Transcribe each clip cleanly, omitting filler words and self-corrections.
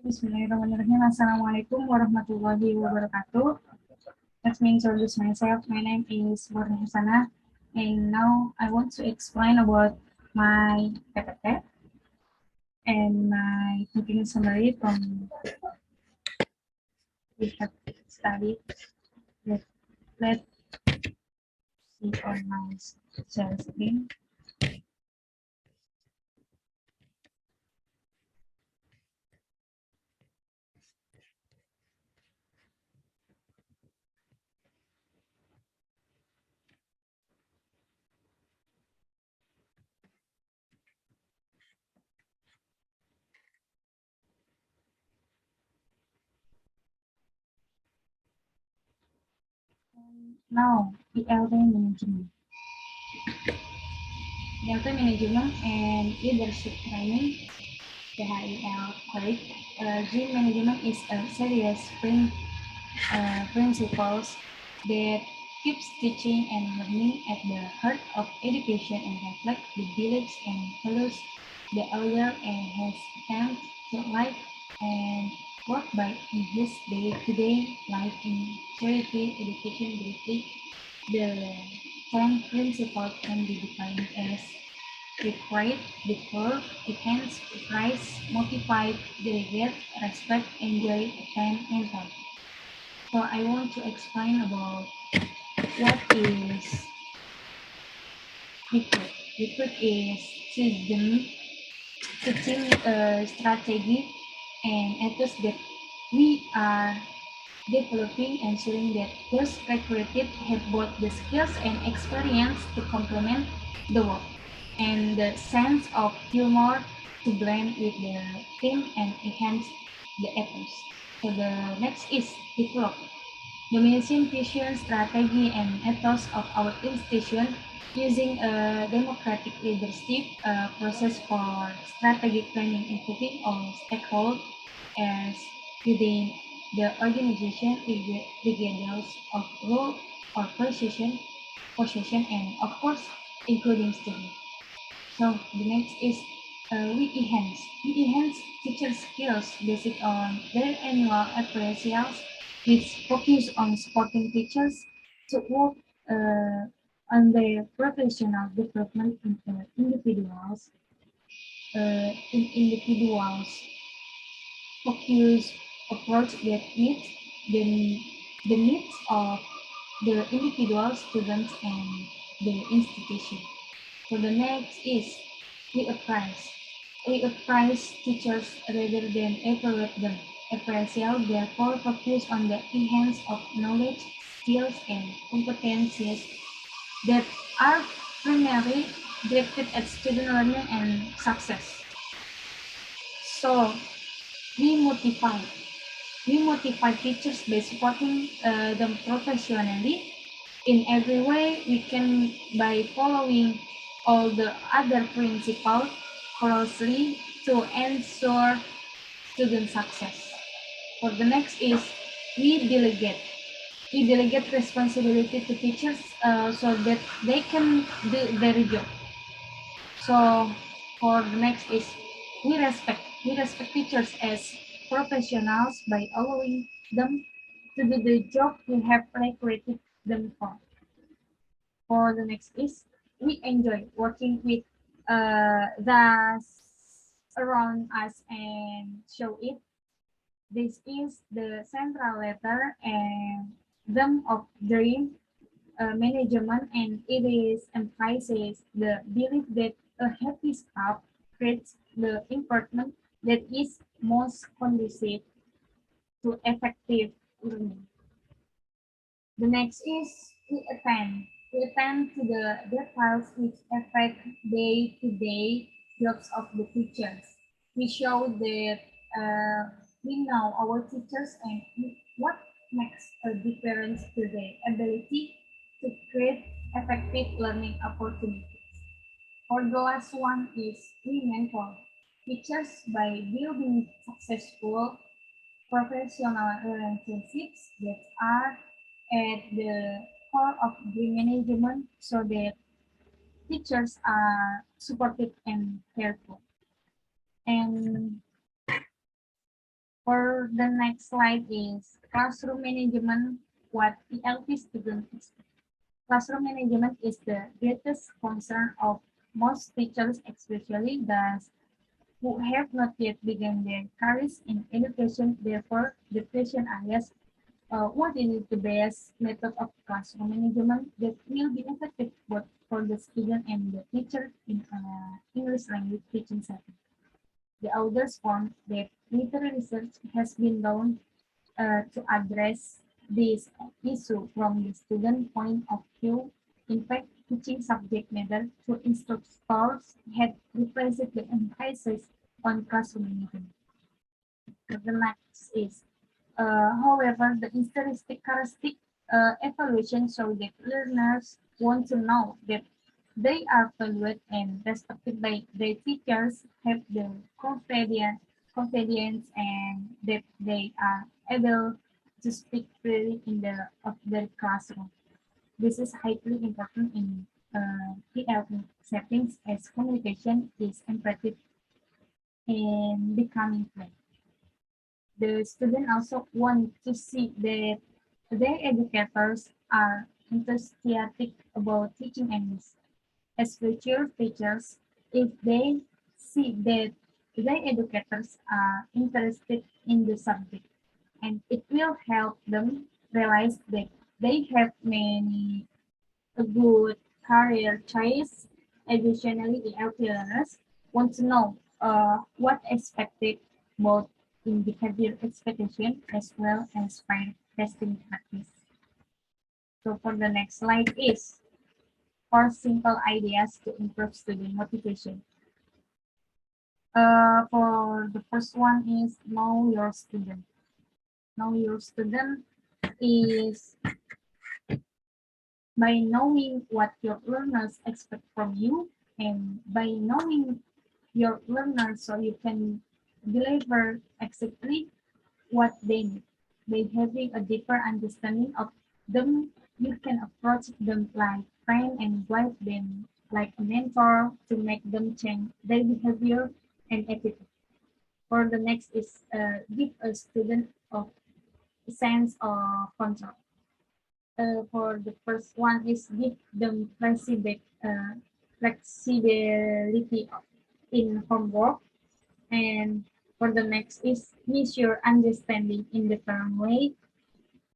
Bismillahirrahmanirrahim. Assalamualaikum warahmatullahi wabarakatuh. Let me introduce myself. My name is Murni Hasanah, and now I want to explain about my PPT and my thinking summary from we have studied. Let's see on my share screen. Now, ELT management. ELT management and leadership training. PHIL, correct. Gym management is a serious principles that keeps teaching and learning at the heart of education and reflect the beliefs and values the elder and has come to life and work by in his day-to-day life in charity education briefly. The 10 principles can be defined as required, defer, defense, price, motivate, delegate, respect, enjoy, attend, and help. So I want to explain about what is recruit. Recruit is teaching strategy and ethos that we are developing, ensuring that those recruited have both the skills and experience to complement the work and the sense of humor to blend with the team and enhance the ethos. So the next is develop. The mission, vision, strategy, and ethos of our institution using a democratic leadership process for strategic planning, including all stakeholders as within the organization, regardless of role or position, and of course, including students. So the next is we enhance teacher skills based on their annual appraisals, which focus on supporting teachers to work on their professional development in individuals focus approach that meets the, the needs of the individual students and the institution. So the next is we appraise. We appraise teachers rather than evaluate them. Appraisal therefore focus on the enhance of knowledge, skills, and competencies that are primarily directed at student learning and success. So we motivate. We motivate teachers by supporting them professionally in every way we can by following all the other principles closely to ensure student success. For the next is we delegate. We delegate responsibility to teachers so that they can do their job. So for the next is we respect. We respect teachers as professionals by allowing them to do the job we have recruited them for. For the next is we enjoy working with those around us and show it. This is the central letter and them of dream management, and it is emphasizes the belief that a happy staff creates the environment that is most conducive to effective learning. The next is we attend. We attend to the details which affect day-to-day jobs of the teachers. We show that we know our teachers and what makes a difference to their ability to create effective learning opportunities. For the last one is we mentor teachers by building successful professional relationships that are at the core of the management so that teachers are supportive and careful. And For the next slide is classroom management, what ELT students expect. Classroom management is the greatest concern of most teachers, especially those who have not yet begun their careers in education. Therefore, the question is, what is the best method of classroom management that will be effective both for the student and the teacher in English language teaching setting? The authors found that literary research has been done to address this issue from the student point of view. In fact, teaching subject matter to instructors had replaced the emphasis on classroom management. The next is, however, the characteristic evaluation show that learners want to know that they are valued and respected by their teachers, have the confidence and that they are able to speak freely in of their classroom. This is highly important in ELT settings as communication is imperative in becoming fluent. The students also want to see that their educators are enthusiastic about teaching English. As future teachers, if they see that their educators are interested in the subject, and it will help them realize that they have many a good career choice. Additionally, ELT learners want to know what expected both in behavior expectation as well as fine testing practice. So for the next slide is 4 simple ideas to improve student motivation. For the first one is know your student. Know your student is by knowing what your learners expect from you, and by knowing your learners so you can deliver exactly what they need. By having a deeper understanding of them, you can approach them like friend and guide them like a mentor to make them change their behavior and attitude. For the next is give a student of a sense of control. For the first one is give them flexibility in homework, and for the next is measure understanding in the firm way.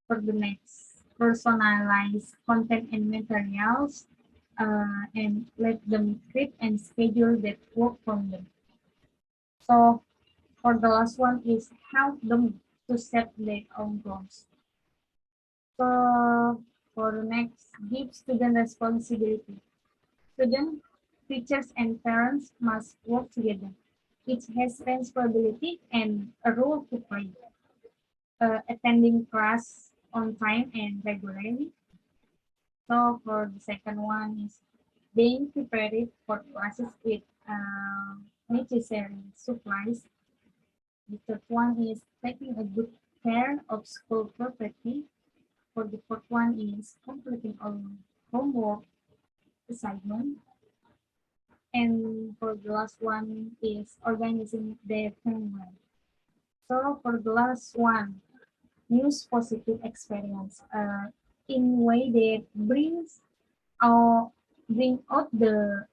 For the next, personalize content and materials, and let them create and schedule that work from them. So for the last one is help them to set their own goals. So for the next, give student responsibility. Students, teachers, and parents must work together. Each has responsibility and a role to play. Attending class on time and regularly. So for the second one is being prepared for classes with necessary supplies. The third one is taking a good care of school property. For the fourth one is completing all homework assignment. And for the last one is organizing their timeline. So for the last one, use positive experience in way that out bring out the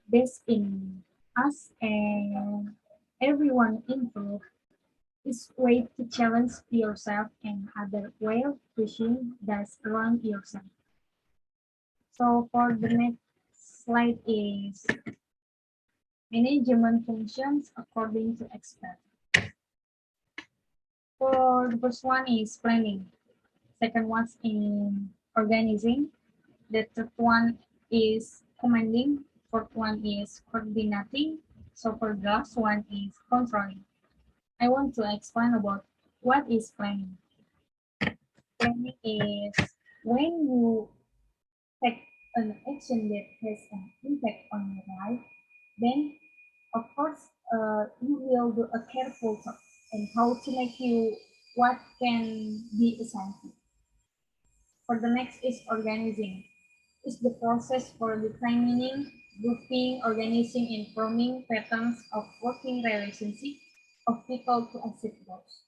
best in us and everyone improve is way to challenge yourself and other while pushing that's around yourself. So for the next slide is management functions according to expert. For the first one is planning. Second one is in organizing. The third one is commanding. Fourth one is coordinating. So for the last one is controlling. I want to explain about what is planning. Planning is when you take an action that has an impact on your life, then of course you will do a careful thought and how to make you what can be assigned to. For the next is organizing. Is the process for defining, grouping, organizing, and forming patterns of working relationship of people to achieve goals.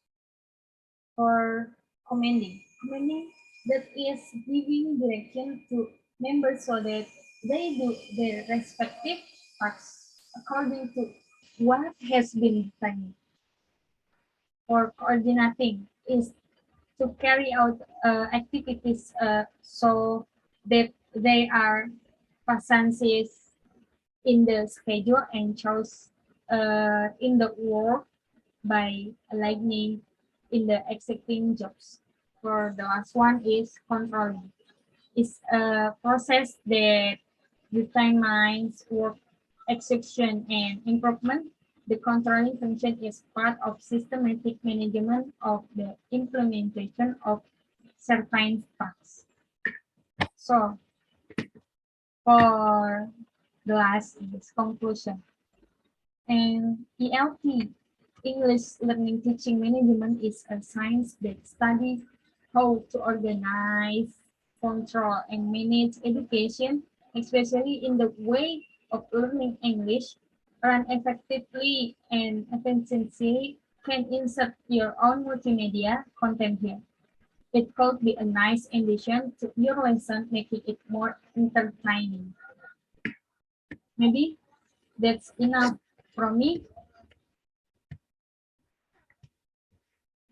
For commending. Commending, that is giving direction to members so that they do their respective tasks according to what has been planned. For coordinating is to carry out activities so that they are passances in the schedule and chose in the work by aligning in the existing jobs. For the last one is controlling. It's a process that determines work execution and improvement. The controlling function is part of systematic management of the implementation of certain tasks. So for the last is conclusion. And ELT, English Learning Teaching Management, is a science that studies how to organize, control, and manage education, especially in the way of learning English. Run effectively and efficiently can insert your own multimedia content here. It could be a nice addition to your lesson, making it more entertaining. Maybe that's enough from me.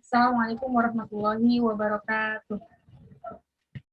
Assalamualaikum warahmatullahi wabarakatuh.